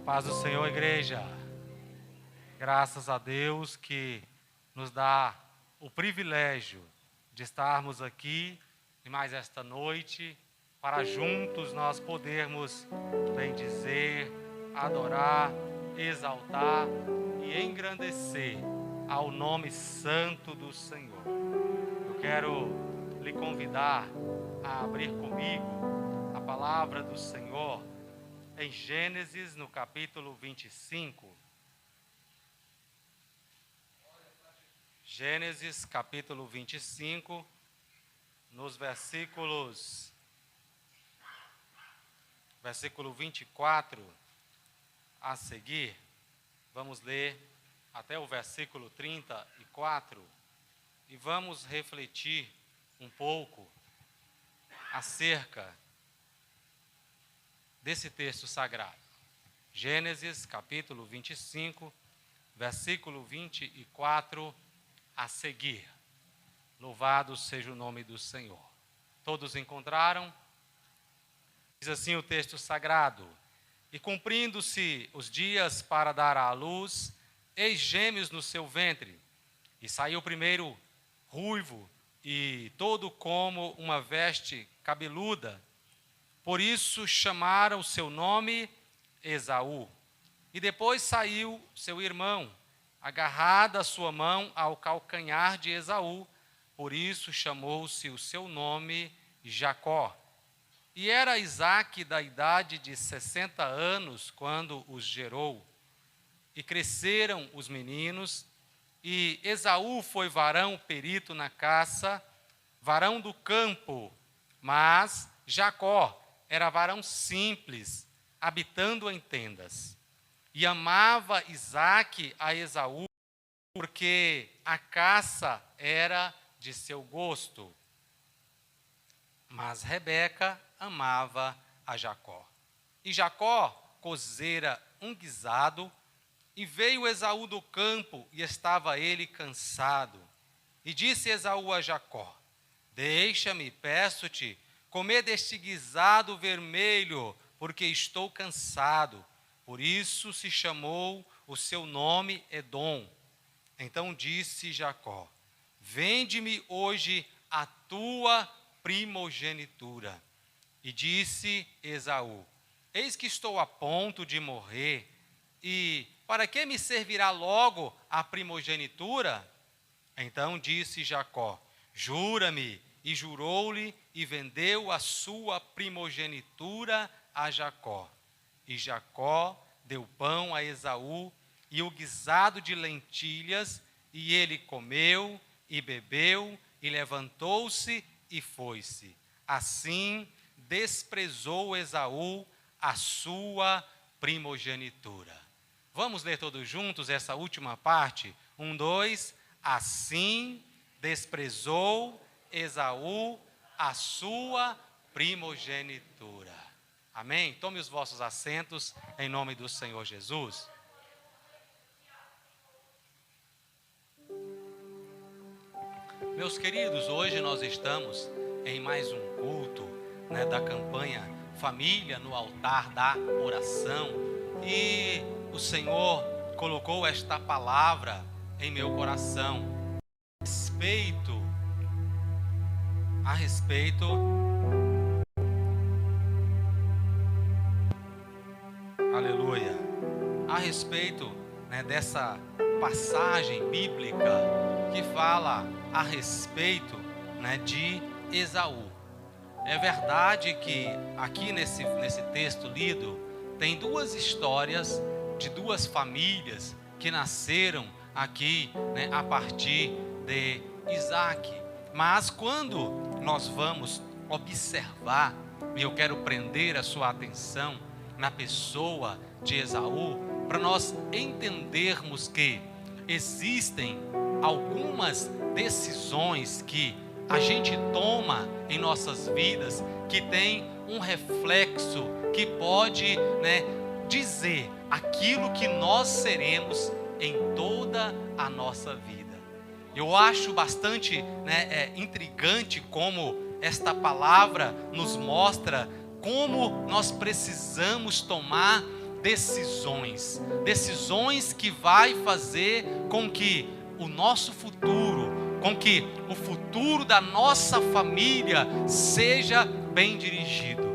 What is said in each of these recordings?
Paz do Senhor, igreja. Graças a Deus que nos dá o privilégio de estarmos aqui e mais esta noite para juntos nós podermos bendizer, adorar, exaltar e engrandecer ao nome santo do Senhor. Eu quero lhe convidar a abrir comigo a palavra do Senhor em Gênesis, no capítulo 25. Gênesis, capítulo 25, nos versículo 24 a seguir. Vamos ler até o versículo 34 e vamos refletir um pouco acerca desse texto sagrado. Gênesis, capítulo 25, versículo 24 a seguir. Louvado seja o nome do Senhor. Todos encontraram? Diz assim o texto sagrado: E cumprindo-se os dias para dar à luz, eis gêmeos no seu ventre. E saiu primeiro ruivo, e todo como uma veste cabeluda. Por isso chamaram seu nome Esaú. E depois saiu seu irmão, agarrada a sua mão ao calcanhar de Esaú. Por isso chamou-se o seu nome Jacó. E era Isaque da idade de 60 anos quando os gerou. E cresceram os meninos, e Esaú foi varão perito na caça, varão do campo, mas Jacó era varão simples, habitando em tendas. E amava Isaque a Esaú, porque a caça era de seu gosto. Mas Rebeca amava a Jacó. E Jacó cozera um guisado, e veio Esaú do campo, e estava ele cansado. E disse Esaú a Jacó: Deixa-me, peço-te, comer deste guisado vermelho, porque estou cansado. Por isso se chamou o seu nome Edom. Então disse Jacó: Vende-me hoje a tua primogenitura. E disse Esaú: Eis que estou a ponto de morrer, e para que me servirá logo a primogenitura? Então disse Jacó: Jura-me. E jurou-lhe, e vendeu a sua primogenitura a Jacó. E Jacó deu pão a Esaú, e o guisado de lentilhas, e ele comeu, e bebeu, e levantou-se, e foi-se. Assim desprezou Esaú a sua primogenitura. Vamos ler todos juntos essa última parte? 1, 2. Assim desprezou Esaú a sua primogenitura. Amém? Tome os vossos assentos em nome do Senhor Jesus. Meus queridos, hoje nós estamos em mais um culto, da campanha Família no Altar da Oração, e o Senhor colocou esta palavra em meu coração a respeito aleluia, a respeito dessa passagem bíblica que fala a respeito de Esaú. É verdade que aqui nesse texto lido tem duas histórias de duas famílias que nasceram aqui a partir de Isaque. Mas quando nós vamos observar, e eu quero prender a sua atenção na pessoa de Esaú, para nós entendermos que existem algumas decisões que a gente toma em nossas vidas que tem um reflexo que pode dizer aquilo que nós seremos em toda a nossa vida. Eu acho bastante intrigante como esta palavra nos mostra como nós precisamos tomar decisões. Decisões que vai fazer com que o nosso futuro, com que o futuro da nossa família seja bem dirigido.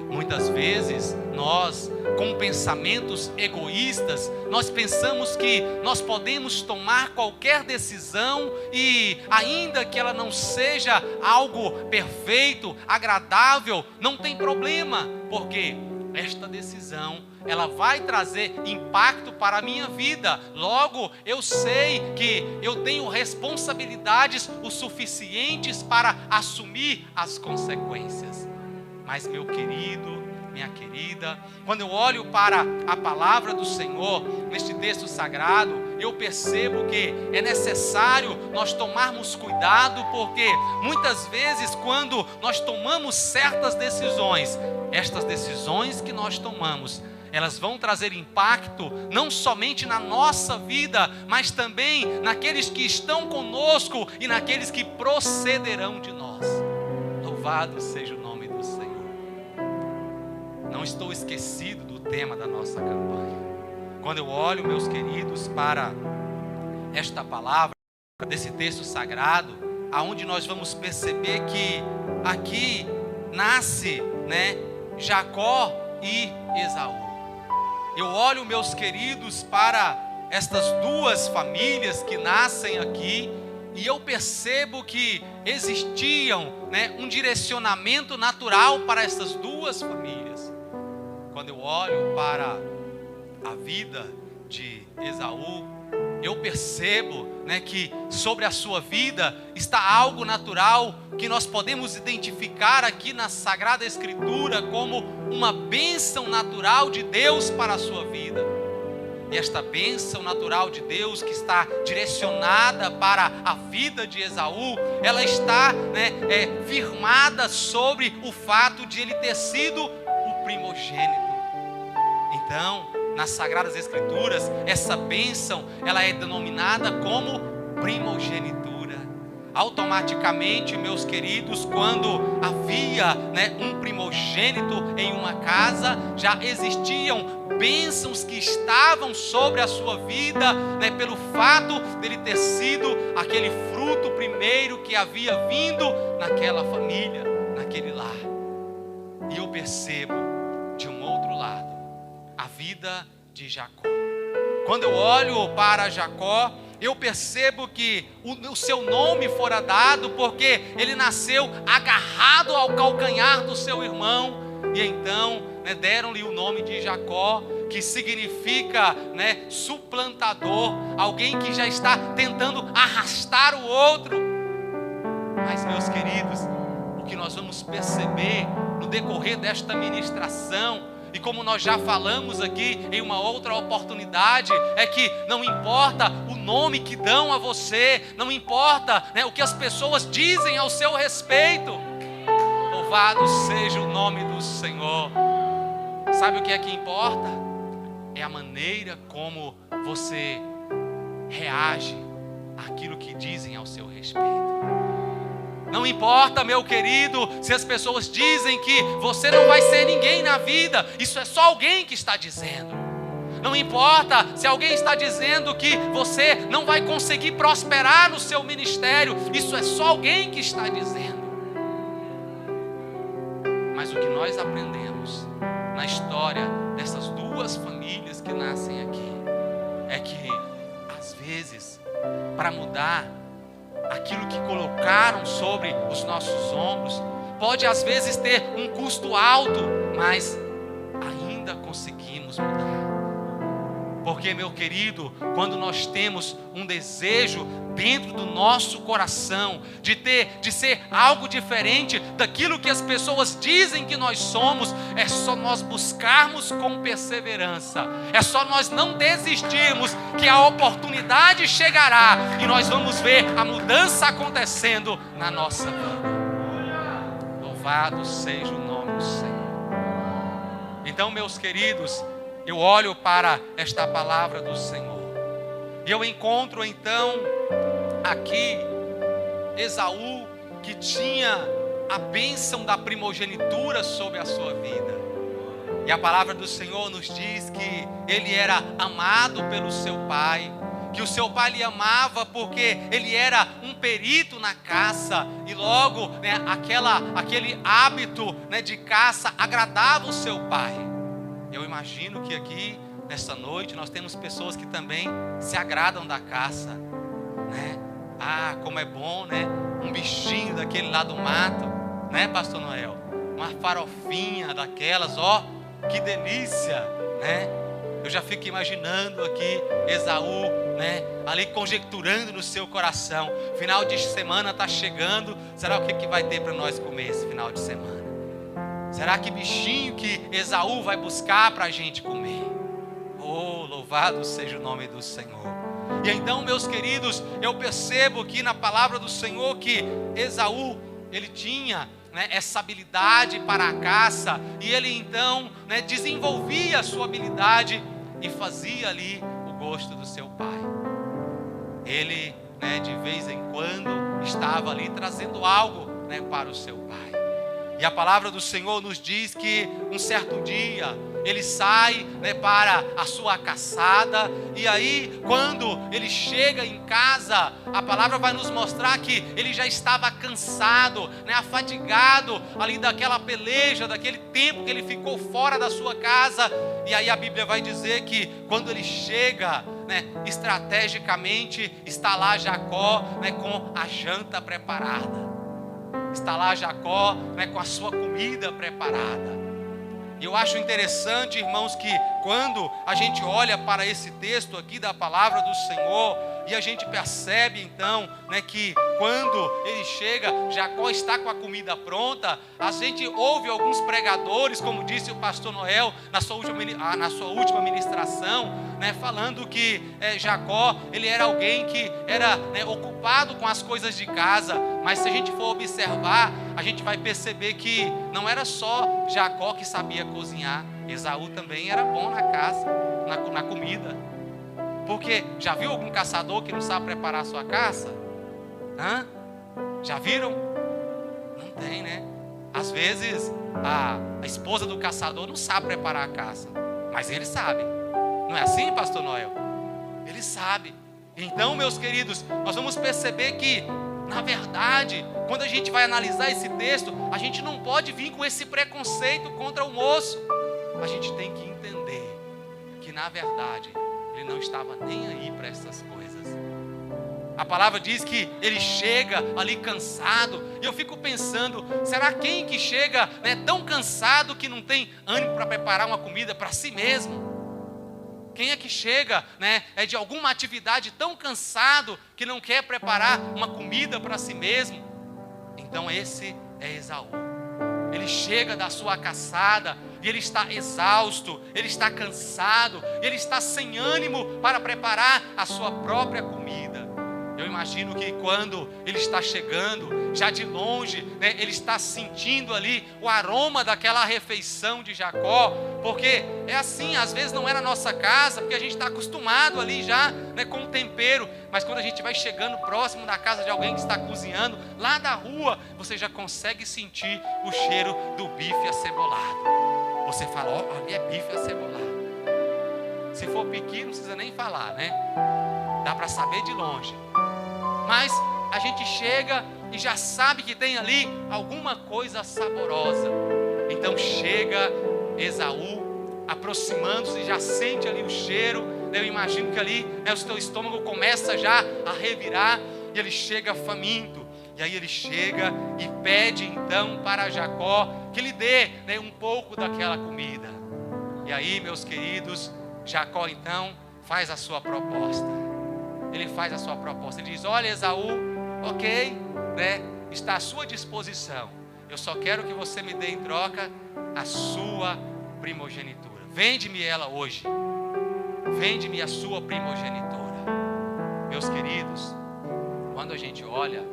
Muitas vezes nós, com pensamentos egoístas, nós pensamos que nós podemos tomar qualquer decisão e ainda que ela não seja algo perfeito, agradável, não tem problema, porque esta decisão, ela vai trazer impacto para a minha vida. Logo, eu sei que eu tenho responsabilidades o suficientes para assumir as consequências. Mas, meu querido, minha querida, quando eu olho para a palavra do Senhor, neste texto sagrado, eu percebo que é necessário nós tomarmos cuidado, porque muitas vezes quando nós tomamos certas decisões, estas decisões que nós tomamos, elas vão trazer impacto não somente na nossa vida, mas também naqueles que estão conosco e naqueles que procederão de nós. Louvado seja o nome do Senhor. Não estou esquecido do tema da nossa campanha. Quando eu olho, meus queridos, para esta palavra, desse texto sagrado, aonde nós vamos perceber que aqui nasce, Jacó e Esaú. Eu olho, meus queridos, para estas duas famílias que nascem aqui, e eu percebo que existiam, um direcionamento natural para essas duas famílias. Quando eu olho para a vida de Esaú, eu percebo, que sobre a sua vida está algo natural que nós podemos identificar aqui na Sagrada Escritura como uma bênção natural de Deus para a sua vida. E esta bênção natural de Deus que está direcionada para a vida de Esaú, ela está firmada sobre o fato de ele ter sido o primogênito. Então, nas Sagradas Escrituras, essa bênção, ela é denominada como primogenitura. Automaticamente, meus queridos, quando havia um primogênito em uma casa, já existiam bênçãos que estavam sobre a sua vida, pelo fato dele ter sido aquele fruto primeiro que havia vindo naquela família, naquele lar. E eu percebo, de um outro lado, a vida de Jacó. Quando eu olho para Jacó, eu percebo que o seu nome fora dado porque ele nasceu agarrado ao calcanhar do seu irmão, e então deram-lhe o nome de Jacó, que significa suplantador, alguém que já está tentando arrastar o outro. Mas, meus queridos, o que nós vamos perceber no decorrer desta ministração, e como nós já falamos aqui em uma outra oportunidade, é que não importa o nome que dão a você, não importa o que as pessoas dizem ao seu respeito. Louvado seja o nome do Senhor. Sabe o que é que importa? É a maneira como você reage àquilo que dizem ao seu respeito. Não importa, meu querido, se as pessoas dizem que você não vai ser ninguém na vida, isso é só alguém que está dizendo. Não importa se alguém está dizendo que você não vai conseguir prosperar no seu ministério, isso é só alguém que está dizendo. Mas o que nós aprendemos na história dessas duas famílias que nascem aqui é que, às vezes, para mudar aquilo que colocaram sobre os nossos ombros, pode às vezes ter um custo alto, mas ainda conseguimos mudar. Porque, meu querido, quando nós temos um desejo dentro do nosso coração de ser algo diferente daquilo que as pessoas dizem que nós somos, é só nós buscarmos com perseverança, é só nós não desistirmos, que a oportunidade chegará e nós vamos ver a mudança acontecendo na nossa vida. Louvado seja o nome do Senhor. Então, meus queridos, eu olho para esta palavra do Senhor e eu encontro então aqui Esaú, que tinha a bênção da primogenitura sobre a sua vida. E a palavra do Senhor nos diz que ele era amado pelo seu pai, que o seu pai lhe amava porque ele era um perito na caça, e logo, né, aquele hábito, né, de caça agradava o seu pai. Eu imagino que aqui, nessa noite, nós temos pessoas que também se agradam da caça, né? Ah, como é bom, né? Um bichinho daquele lá do mato, né, pastor Noel? Uma farofinha daquelas, ó, que delícia, né? Eu já fico imaginando aqui Esaú, né, ali conjecturando no seu coração. Final de semana está chegando. Será o que vai ter para nós comer esse final de semana? Será que bichinho que Esaú vai buscar para a gente comer? Oh, louvado seja o nome do Senhor. E então, meus queridos, eu percebo aqui na palavra do Senhor que Esaú, ele tinha, né, essa habilidade para a caça, e ele então, né, desenvolvia a sua habilidade e fazia ali o gosto do seu pai. Ele, né, de vez em quando estava ali trazendo algo, né, para o seu pai. E a palavra do Senhor nos diz que um certo dia ele sai, né, para a sua caçada, e aí quando ele chega em casa, a palavra vai nos mostrar que ele já estava cansado, né, afadigado ali daquela peleja, daquele tempo que ele ficou fora da sua casa. E aí a Bíblia vai dizer que quando ele chega, né, estrategicamente está lá Jacó, né, com a janta preparada. Está lá Jacó, né, com a sua comida preparada. E eu acho interessante, irmãos, que quando a gente olha para esse texto aqui da palavra do Senhor, e a gente percebe então, né, que quando ele chega, Jacó está com a comida pronta. A gente ouve alguns pregadores, como disse o pastor Noel na sua última ministração, né, falando que Jacó, ele era alguém que era, né, ocupado com as coisas de casa. Mas se a gente for observar, a gente vai perceber que não era só Jacó que sabia cozinhar. Esaú também era bom na caça, na comida. Porque já viu algum caçador que não sabe preparar a sua caça? Hã? Já viram? Não tem, né? Às vezes a esposa do caçador não sabe preparar a caça, mas ele sabe. Não é assim, pastor Noel? Ele sabe. Então, meus queridos, nós vamos perceber que, na verdade, quando a gente vai analisar esse texto, a gente não pode vir com esse preconceito contra o moço. A gente tem que entender que, na verdade, ele não estava nem aí para essas coisas. A palavra diz que ele chega ali cansado. E eu fico pensando, será quem que chega, né, tão cansado que não tem ânimo para preparar uma comida para si mesmo? Quem é que chega, né, de alguma atividade tão cansado que não quer preparar uma comida para si mesmo? Então esse é Esaú. Ele chega da sua caçada e ele está exausto, ele está cansado, ele está sem ânimo para preparar a sua própria comida. Eu imagino que quando ele está chegando, já de longe, né, ele está sentindo ali o aroma daquela refeição de Jacó, porque é assim, às vezes não é na nossa casa, porque a gente está acostumado ali já, né, com o tempero, mas quando a gente vai chegando próximo da casa de alguém que está cozinhando, lá da rua, você já consegue sentir o cheiro do bife acebolado. Você fala, ó, ali é bife acebolado. Se for piqui, não precisa nem falar, né? Dá para saber de longe. Mas a gente chega e já sabe que tem ali alguma coisa saborosa. Então chega Esaú, aproximando-se, já sente ali o cheiro. Eu imagino que ali, né, o seu estômago começa já a revirar. E ele chega faminto. E aí ele chega e pede então para Jacó que lhe dê, né, um pouco daquela comida. E aí, meus queridos, Jacó então faz a sua proposta. Ele faz a sua proposta. Ele diz, olha Esaú, ok, né, está à sua disposição. Eu só quero que você me dê em troca a sua primogenitura. Vende-me ela hoje. Vende-me a sua primogenitura. Meus queridos, quando a gente olha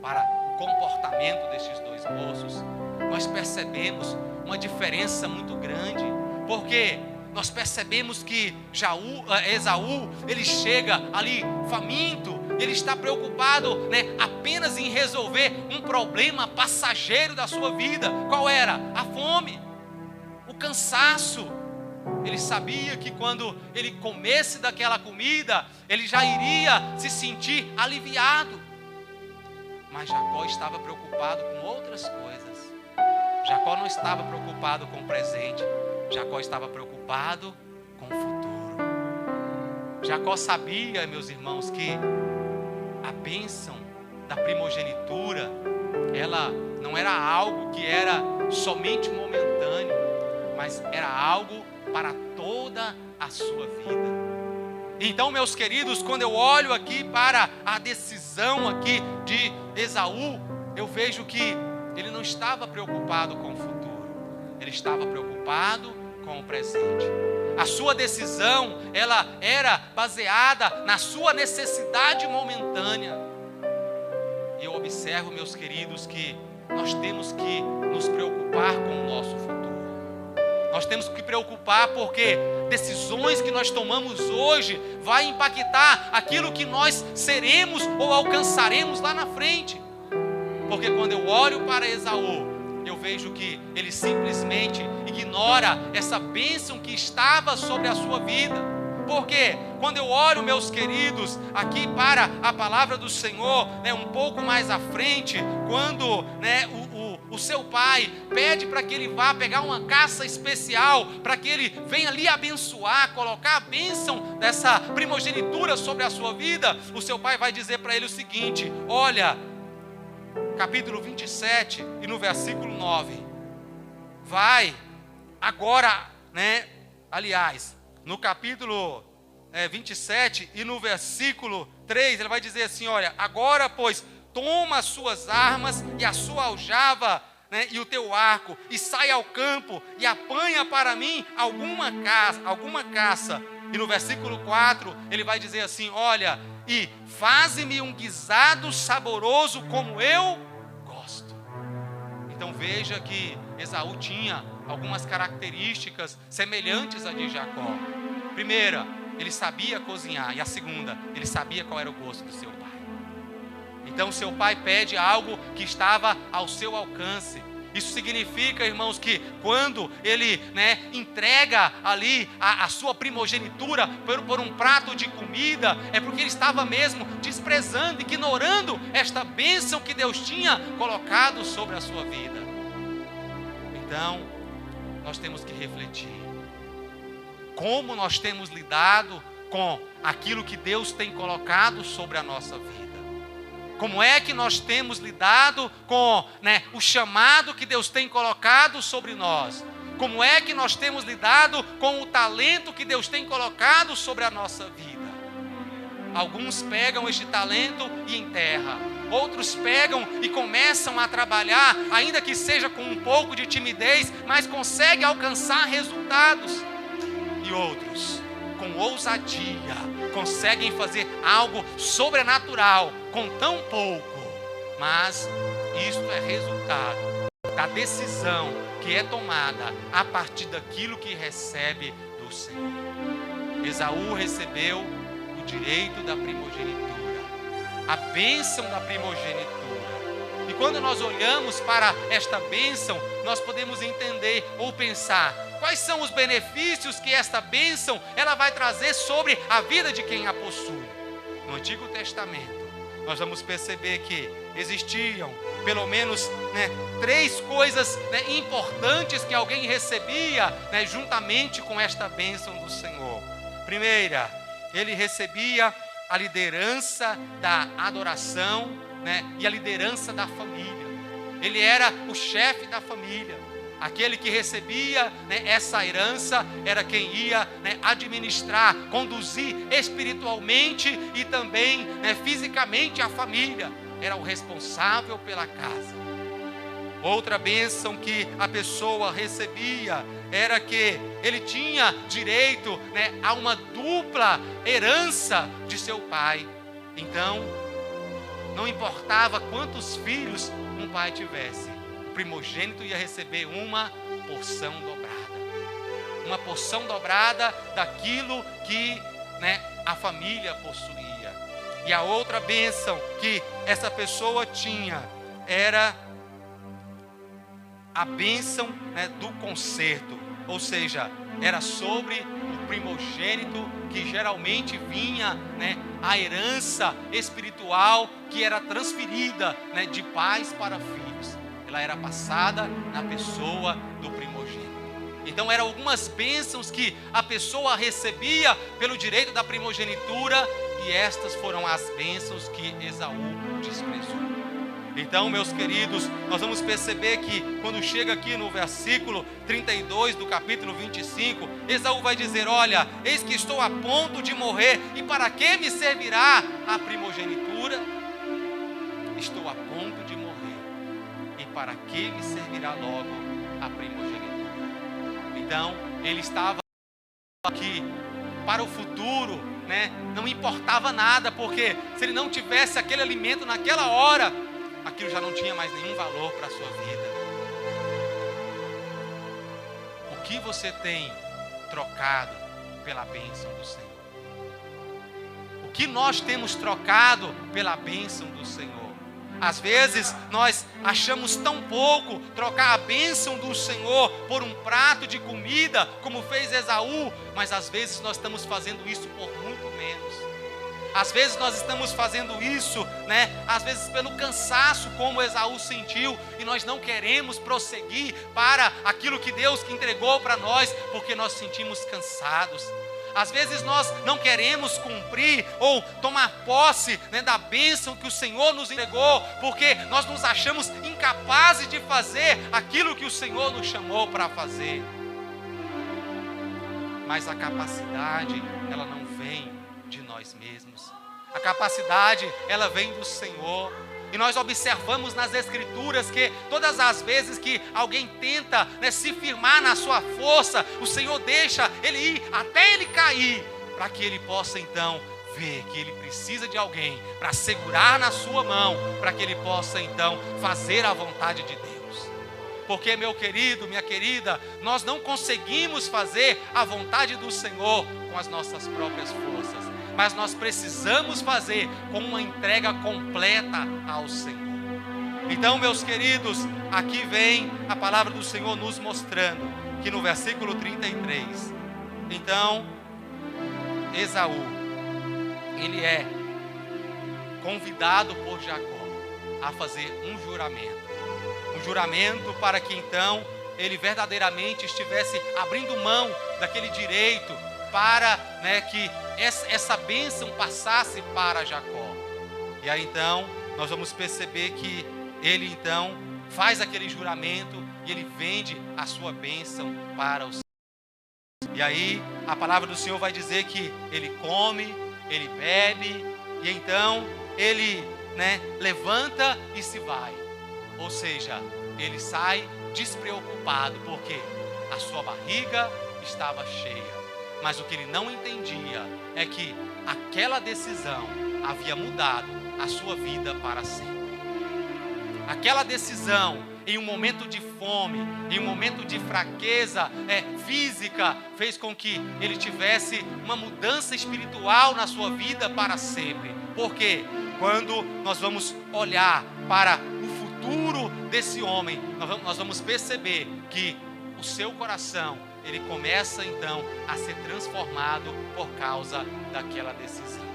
para o comportamento desses dois moços, nós percebemos uma diferença muito grande. Porque nós percebemos que Esaú, ele chega ali faminto, ele está preocupado, né, apenas em resolver um problema passageiro da sua vida. Qual era? A fome. O cansaço. Ele sabia que quando ele comesse daquela comida, ele já iria se sentir aliviado. Mas Jacó estava preocupado com outras coisas. Jacó não estava preocupado com o presente. Jacó estava preocupado com o futuro. Jacó sabia, meus irmãos, que a bênção da primogenitura, ela não era algo que era somente momentâneo, mas era algo para toda a sua vida. Então, meus queridos, quando eu olho aqui para a decisão aqui de Esaú, eu vejo que ele não estava preocupado com o futuro, ele estava preocupado com o presente. A sua decisão, ela era baseada na sua necessidade momentânea. E eu observo, meus queridos, que nós temos que nos preocupar com o nosso futuro. Nós temos que preocupar porque decisões que nós tomamos hoje vai impactar aquilo que nós seremos ou alcançaremos lá na frente. Porque quando eu olho para Esaú, eu vejo que ele simplesmente ignora essa bênção que estava sobre a sua vida. Porque quando eu olho, meus queridos, aqui para a palavra do Senhor, um pouco mais à frente, quando o seu pai pede para que ele vá pegar uma caça especial, para que ele venha lhe abençoar, colocar a bênção dessa primogenitura sobre a sua vida, o seu pai vai dizer para ele o seguinte: olha, capítulo 27 e no versículo 9, vai agora, aliás, no capítulo 27 e no versículo 3, ele vai dizer assim: olha, agora pois, toma as suas armas e a sua aljava, e o teu arco, e sai ao campo e apanha para mim alguma caça. E no versículo 4 ele vai dizer assim: olha, e faze-me um guisado saboroso como eu gosto. Então veja que Esaú tinha algumas características semelhantes a de Jacó. Primeira, ele sabia cozinhar, e a segunda, ele sabia qual era o gosto do seu pai. Então seu pai pede algo que estava ao seu alcance. Isso significa, irmãos, que quando ele entrega ali a sua primogenitura por um prato de comida, é porque ele estava mesmo desprezando, ignorando esta bênção que Deus tinha colocado sobre a sua vida. Então, nós temos que refletir. Como nós temos lidado com aquilo que Deus tem colocado sobre a nossa vida? Como é que nós temos lidado com o chamado que Deus tem colocado sobre nós? Como é que nós temos lidado com o talento que Deus tem colocado sobre a nossa vida? Alguns pegam este talento e enterram. Outros pegam e começam a trabalhar, ainda que seja com um pouco de timidez, mas conseguem alcançar resultados. E outros, com ousadia, conseguem fazer algo sobrenatural com tão pouco. Mas isto é resultado da decisão que é tomada a partir daquilo que recebe do Senhor. Esaú recebeu o direito da primogenitura, a bênção da primogenitura. E quando nós olhamos para esta bênção, nós podemos entender ou pensar quais são os benefícios que esta bênção ela vai trazer sobre a vida de quem a possui. No Antigo Testamento, nós vamos perceber que existiam pelo menos 3 coisas importantes que alguém recebia juntamente com esta bênção do Senhor. Primeira, ele recebia a liderança da adoração e a liderança da família. Ele era o chefe da família. Aquele que recebia essa herança era quem ia administrar, conduzir espiritualmente e também fisicamente a família. Era o responsável pela casa. Outra bênção que a pessoa recebia era que ele tinha direito a uma dupla herança de seu pai. Então, não importava quantos filhos um pai tivesse, o primogênito ia receber uma porção dobrada. Uma porção dobrada daquilo que a família possuía. E a outra bênção que essa pessoa tinha era a bênção do conserto. ou seja, era sobre o primogênito que geralmente vinha, né, a herança espiritual que era transferida, né, de pais para filhos. Ela era passada na pessoa do primogênito. Então eram algumas bênçãos que a pessoa recebia pelo direito da primogenitura, e estas foram as bênçãos que Esaú desprezou. Então, meus queridos, nós vamos perceber que quando chega aqui no versículo 32 do capítulo 25, Esaú vai dizer: olha, eis que estou a ponto de morrer, e para que me servirá a primogenitura? Estou a ponto de morrer, e para que me servirá logo a primogenitura? Então, ele estava aqui para o futuro, né? Não importava nada, porque se ele não tivesse aquele alimento naquela hora, aquilo já não tinha mais nenhum valor para a sua vida. O que você tem trocado pela bênção do Senhor? O que nós temos trocado pela bênção do Senhor? Às vezes nós achamos tão pouco trocar a bênção do Senhor por um prato de comida, como fez Esaú, mas às vezes nós estamos fazendo isso por muito menos. Às vezes nós estamos fazendo isso, né? Às vezes pelo cansaço, como Esaú sentiu, e nós não queremos prosseguir para aquilo que Deus entregou para nós, porque nós sentimos cansados. Às vezes nós não queremos cumprir ou tomar posse, né, da bênção que o Senhor nos entregou, porque nós nos achamos incapazes de fazer aquilo que o Senhor nos chamou para fazer. Mas a capacidade, ela não vem de nós mesmos. A capacidade, ela vem do Senhor. E nós observamos nas Escrituras que todas as vezes que alguém tenta, né, se firmar na sua força, o Senhor deixa ele ir até ele cair, para que ele possa então ver que ele precisa de alguém para segurar na sua mão, para que ele possa então fazer a vontade de Deus. Porque, meu querido, minha querida, nós não conseguimos fazer a vontade do Senhor com as nossas próprias forças, mas nós precisamos fazer com uma entrega completa ao Senhor. Então, meus queridos, aqui vem a palavra do Senhor nos mostrando que no versículo 33, então, Esaú, ele é convidado por Jacó a fazer um juramento para que então ele verdadeiramente estivesse abrindo mão daquele direito para, né, que essa bênção passasse para Jacó. E aí então nós vamos perceber que ele então faz aquele juramento e ele vende a sua bênção para o Senhor. E aí a palavra do Senhor vai dizer que ele come, ele bebe, e então ele, né, levanta e se vai. Ou seja, ele sai despreocupado, porque a sua barriga estava cheia. Mas o que ele não entendia é que aquela decisão havia mudado a sua vida para sempre. Aquela decisão, em um momento de fome, em um momento de fraqueza física, fez com que ele tivesse uma mudança espiritual na sua vida para sempre. Porque quando nós vamos olhar para o futuro desse homem, nós vamos perceber que o seu coração, ele começa então a ser transformado por causa daquela decisão.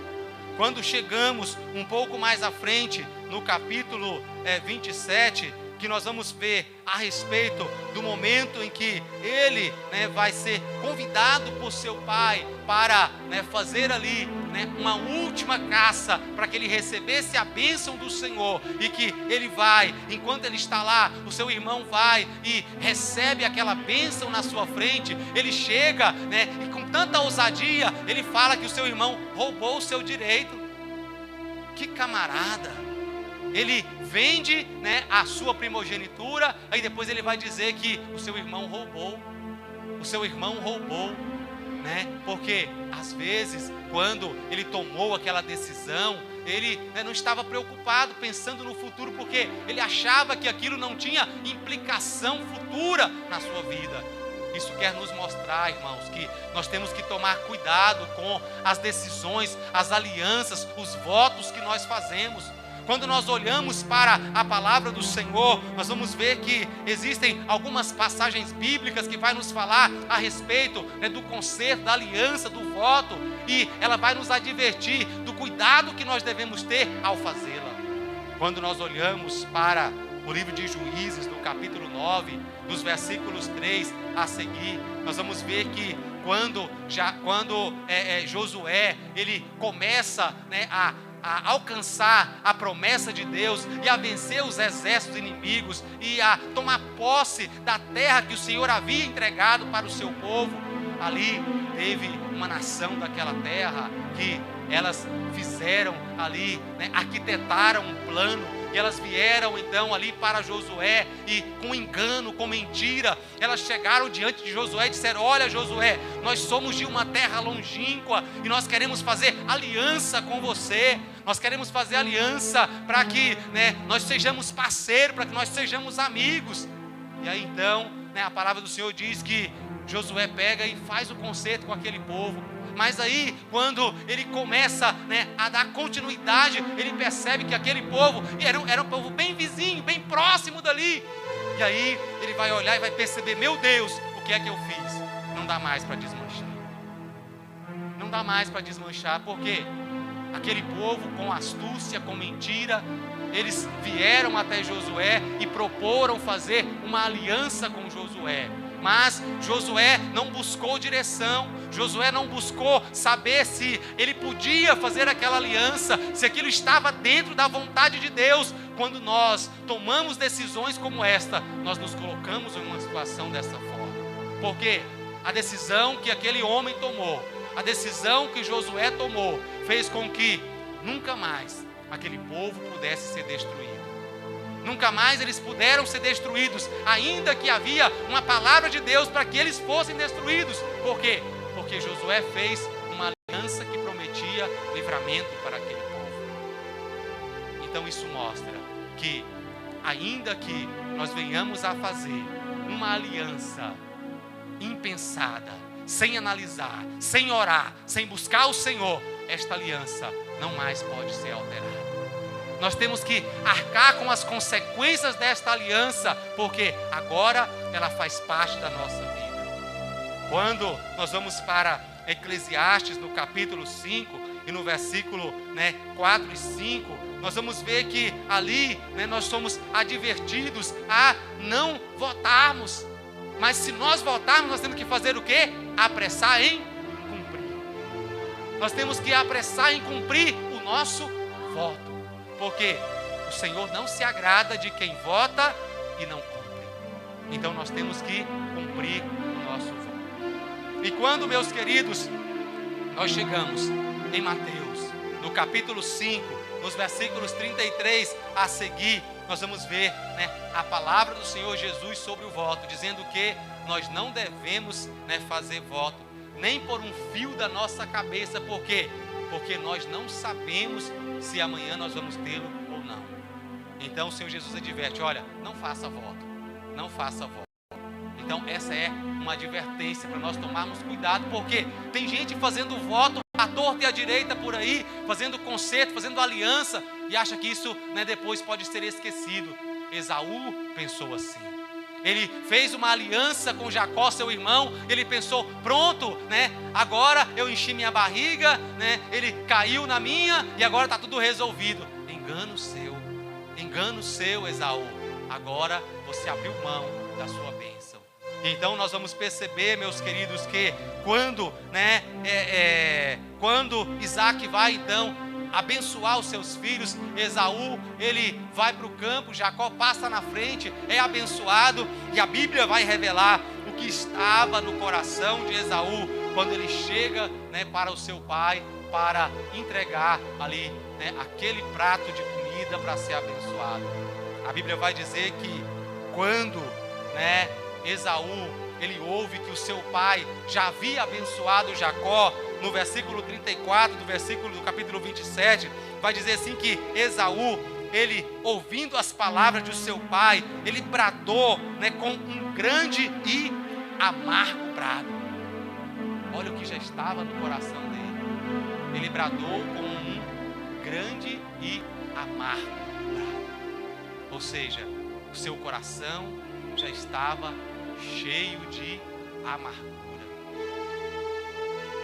Quando chegamos um pouco mais à frente, no capítulo 27, que nós vamos ver a respeito do momento em que ele, né, vai ser convidado por seu pai para, né, fazer ali, né, uma última caça, para que ele recebesse a bênção do Senhor, e que ele vai, enquanto ele está lá, o seu irmão vai e recebe aquela bênção na sua frente. Ele chega, né, e com tanta ousadia, ele fala que o seu irmão roubou o seu direito. Que camarada! Ele vende, né, a sua primogenitura, aí depois ele vai dizer que o seu irmão roubou. O seu irmão roubou, né? Porque às vezes, quando ele tomou aquela decisão, ele, né, não estava preocupado pensando no futuro, porque ele achava que aquilo não tinha implicação futura na sua vida. Isso quer nos mostrar, irmãos, que nós temos que tomar cuidado com as decisões, as alianças, os votos que nós fazemos. Quando nós olhamos para a palavra do Senhor, nós vamos ver que existem algumas passagens bíblicas que vai nos falar a respeito, né, do concerto, da aliança, do voto, e ela vai nos advertir do cuidado que nós devemos ter ao fazê-la. Quando nós olhamos para o livro de Juízes, no capítulo 9, dos versículos 3 a seguir, nós vamos ver que quando Josué, ele começa, né, a alcançar a promessa de Deus e a vencer os exércitos inimigos e a tomar posse da terra que o Senhor havia entregado para o seu povo, ali teve uma nação daquela terra que elas fizeram ali, né, arquitetaram um plano, e elas vieram então ali para Josué, e com engano, com mentira, elas chegaram diante de Josué e disseram: olha, Josué, nós somos de uma terra longínqua e nós queremos fazer aliança com você, nós queremos fazer aliança para que, né, nós sejamos parceiros, para que nós sejamos amigos. E aí então, né, a palavra do Senhor diz que Josué pega e faz o concerto com aquele povo. Mas aí, quando ele começa, né, a dar continuidade, ele percebe que aquele povo era um povo bem vizinho, bem próximo dali. E aí ele vai olhar e vai perceber: meu Deus, o que é que eu fiz? Não dá mais para desmanchar. Não dá mais para desmanchar, porque aquele povo, com astúcia, com mentira, eles vieram até Josué e proporam fazer uma aliança com Josué. Mas Josué não buscou direção, Josué não buscou saber se ele podia fazer aquela aliança, se aquilo estava dentro da vontade de Deus. Quando nós tomamos decisões como esta, nós nos colocamos em uma situação dessa forma. Porque a decisão que aquele homem tomou, a decisão que Josué tomou, fez com que nunca mais aquele povo pudesse ser destruído. Nunca mais eles puderam ser destruídos, ainda que havia uma palavra de Deus para que eles fossem destruídos. Por quê? Porque Josué fez uma aliança que prometia livramento para aquele povo. Então isso mostra que, ainda que nós venhamos a fazer uma aliança impensada, sem analisar, sem orar, sem buscar o Senhor, esta aliança não mais pode ser alterada. Nós temos que arcar com as consequências desta aliança, porque agora ela faz parte da nossa vida. Quando nós vamos para Eclesiastes, no capítulo 5 e no versículo, 4 e 5, nós vamos ver que ali, nós somos advertidos a não votarmos. Mas se nós votarmos, nós temos que fazer o quê? Apressar em cumprir. Nós temos que apressar em cumprir o nosso voto. Porque o Senhor não se agrada de quem vota e não cumpre. Então nós temos que cumprir o nosso voto. E quando, meus queridos, nós chegamos em Mateus, no capítulo 5, nos versículos 33 a seguir, nós vamos ver, a palavra do Senhor Jesus sobre o voto, dizendo que nós não devemos, fazer voto, nem por um fio da nossa cabeça. Por quê? Porque nós não sabemos se amanhã nós vamos tê-lo ou não. Então o Senhor Jesus adverte: olha, não faça voto, não faça voto. Então essa é uma advertência para nós tomarmos cuidado, porque tem gente fazendo voto à torta e à direita por aí, fazendo concerto, fazendo aliança, e acha que isso, depois pode ser esquecido. Esaú pensou assim. Ele fez uma aliança com Jacó, seu irmão. Ele pensou: pronto, agora eu enchi minha barriga, ele caiu na minha e agora está tudo resolvido. Engano seu, Esaú. Agora você abriu mão da sua bênção. Então nós vamos perceber, meus queridos, que quando Isaac vai então abençoar os seus filhos, Esaú, ele vai para o campo, Jacó passa na frente, é abençoado, e a Bíblia vai revelar o que estava no coração de Esaú, quando ele chega, para o seu pai, para entregar ali, aquele prato de comida para ser abençoado. A Bíblia vai dizer que quando, Esaú, ele ouve que o seu pai já havia abençoado Jacó, no versículo 34 do capítulo 27, vai dizer assim que Esaú, ele ouvindo as palavras do seu pai, ele bradou, com um grande e amargo brado. Olha o que já estava no coração dele. Ele bradou com um grande e amargura. Ou seja, o seu coração já estava cheio de amargura.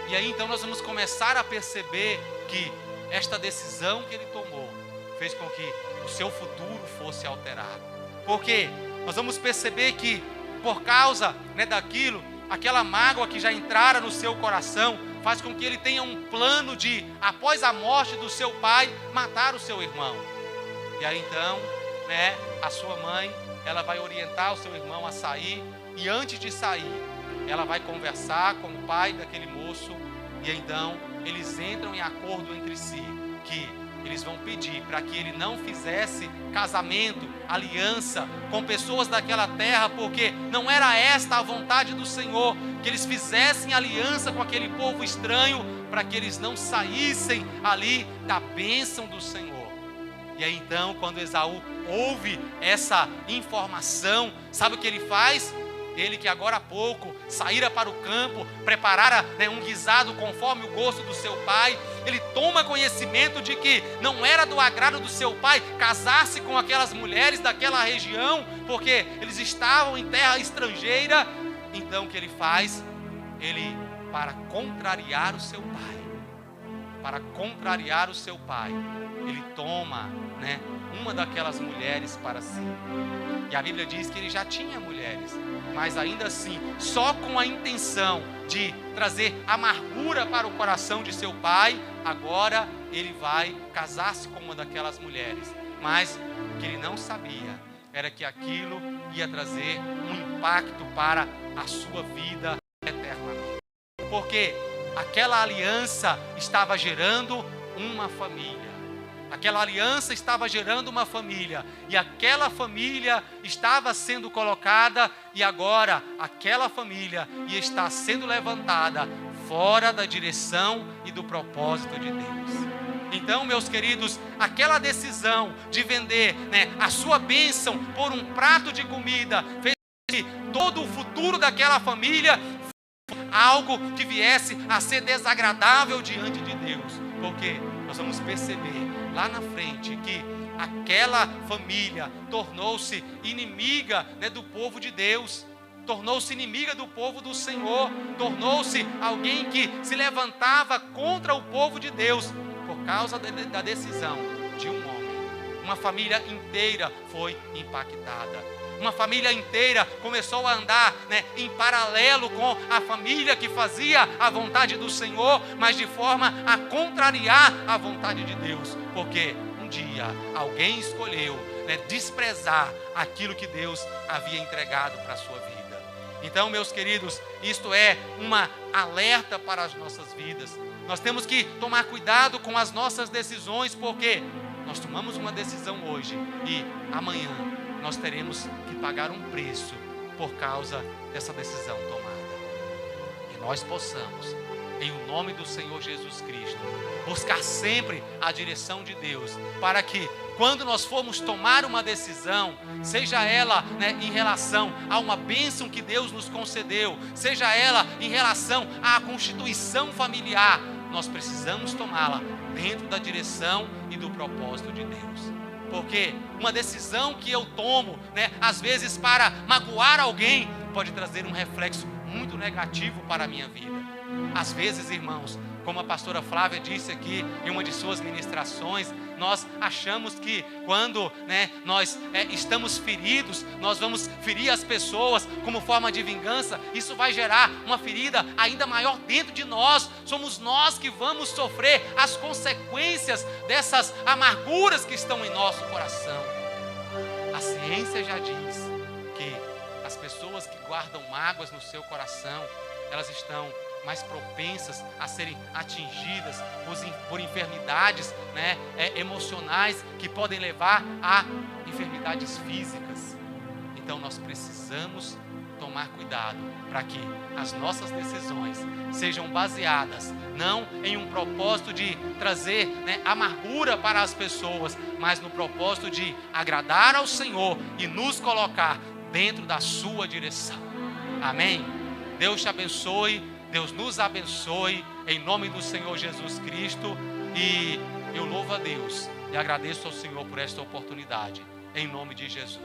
E aí então nós vamos começar a perceber que esta decisão que ele tomou fez com que o seu futuro fosse alterado. Porque nós vamos perceber que por causa, daquilo, aquela mágoa que já entrara no seu coração, faz com que ele tenha um plano de, após a morte do seu pai, matar o seu irmão. E aí então, a sua mãe, ela vai orientar o seu irmão a sair, e antes de sair, ela vai conversar com o pai daquele moço, e então eles entram em acordo entre si, que eles vão pedir para que ele não fizesse casamento, aliança com pessoas daquela terra, porque não era esta a vontade do Senhor, que eles fizessem aliança com aquele povo estranho, para que eles não saíssem ali da bênção do Senhor. E aí então, quando Esaú ouve essa informação, sabe o que ele faz? Ele que agora há pouco saíra para o campo, preparara um guisado conforme o gosto do seu pai, ele toma conhecimento de que não era do agrado do seu pai casar-se com aquelas mulheres daquela região, porque eles estavam em terra estrangeira. Então o que ele faz? Ele, para contrariar o seu pai, ele toma uma daquelas mulheres para si. E a Bíblia diz que ele já tinha mulheres, mas ainda assim, só com a intenção de trazer amargura para o coração de seu pai, agora ele vai casar-se com uma daquelas mulheres. Mas o que ele não sabia era que aquilo ia trazer um impacto para a sua vida eternamente. Porque aquela aliança estava gerando uma família. Aquela aliança estava gerando uma família, e aquela família estava sendo colocada, e agora aquela família ia estar sendo levantada fora da direção e do propósito de Deus. Então, meus queridos, aquela decisão de vender a sua bênção por um prato de comida fez que todo o futuro daquela família fosse algo que viesse a ser desagradável diante de Deus. Porque nós vamos perceber lá na frente que aquela família tornou-se inimiga do povo de Deus, tornou-se inimiga do povo do Senhor, tornou-se alguém que se levantava contra o povo de Deus por causa da decisão de um homem. Uma família inteira foi impactada. Uma família inteira começou a andar em paralelo com a família que fazia a vontade do Senhor, mas de forma a contrariar a vontade de Deus. Porque um dia alguém escolheu desprezar aquilo que Deus havia entregado para a sua vida. Então, meus queridos, isto é uma alerta para as nossas vidas. Nós temos que tomar cuidado com as nossas decisões, porque nós tomamos uma decisão hoje e amanhã nós teremos que pagar um preço por causa dessa decisão tomada. Que nós possamos, em o nome do Senhor Jesus Cristo, buscar sempre a direção de Deus, para que quando nós formos tomar uma decisão, seja ela em relação a uma bênção que Deus nos concedeu, seja ela em relação à constituição familiar, nós precisamos tomá-la dentro da direção e do propósito de Deus. Porque uma decisão que eu tomo, às vezes para magoar alguém, pode trazer um reflexo muito negativo para a minha vida. Às vezes, irmãos, como a pastora Flávia disse aqui em uma de suas ministrações, nós achamos que quando nós estamos feridos, nós vamos ferir as pessoas como forma de vingança. Isso vai gerar uma ferida ainda maior dentro de nós. Somos nós que vamos sofrer as consequências dessas amarguras que estão em nosso coração. A ciência já diz que as pessoas que guardam mágoas no seu coração, elas estão mais propensas a serem atingidas por enfermidades emocionais que podem levar a enfermidades físicas. Então nós precisamos tomar cuidado para que as nossas decisões sejam baseadas não em um propósito de trazer amargura para as pessoas, mas no propósito de agradar ao Senhor e nos colocar dentro da sua direção. Amém? Deus te abençoe. Deus nos abençoe, em nome do Senhor Jesus Cristo, e eu louvo a Deus E agradeço ao Senhor por esta oportunidade. Em nome de Jesus.